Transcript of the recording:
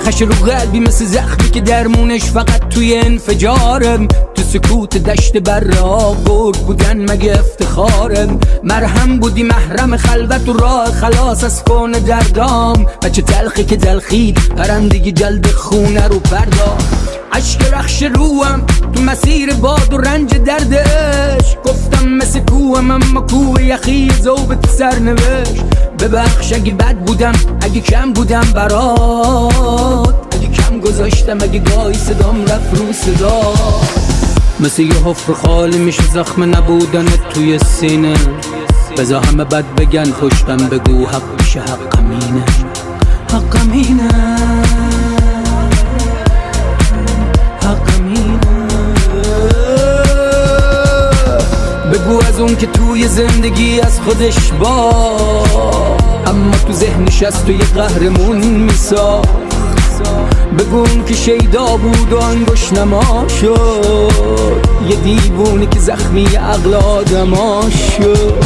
خش رو قلبی مثل زخمی که درمونش فقط توی انفجارم. تو سکوت دشت برا گرگ بودن مگه افتخارم. مرهم بودی محرم خلوت و راه خلاص از کون دردام. بچه تلخی که تلخید پرندگی جلد خونه رو پرداخت. عشق رخش روم تو مسیر باد و رنج دردش. گفتم مثل کوهم اما کوه یخی ذوبت سرنوشت. ببخش اگه بد بودم، اگه کم بودم برات، اگه کم گذاشتم، اگه گاهی صدام رفت رو صدا. مثل یه حفر خالی میشه زخم نبودنت توی سینه. بذار همه بد بگن پشتم بگو حق میشه حقم اینه. حقم اینه، حقم اینه. بگو از اون که توی زندگی از خودش با، اما تو ذهنش از تو یه قهرمون میساخت. بگو اون که شیدا بود و انگوش نما شد، یه دیوونی که زخمی عقل آدما شد.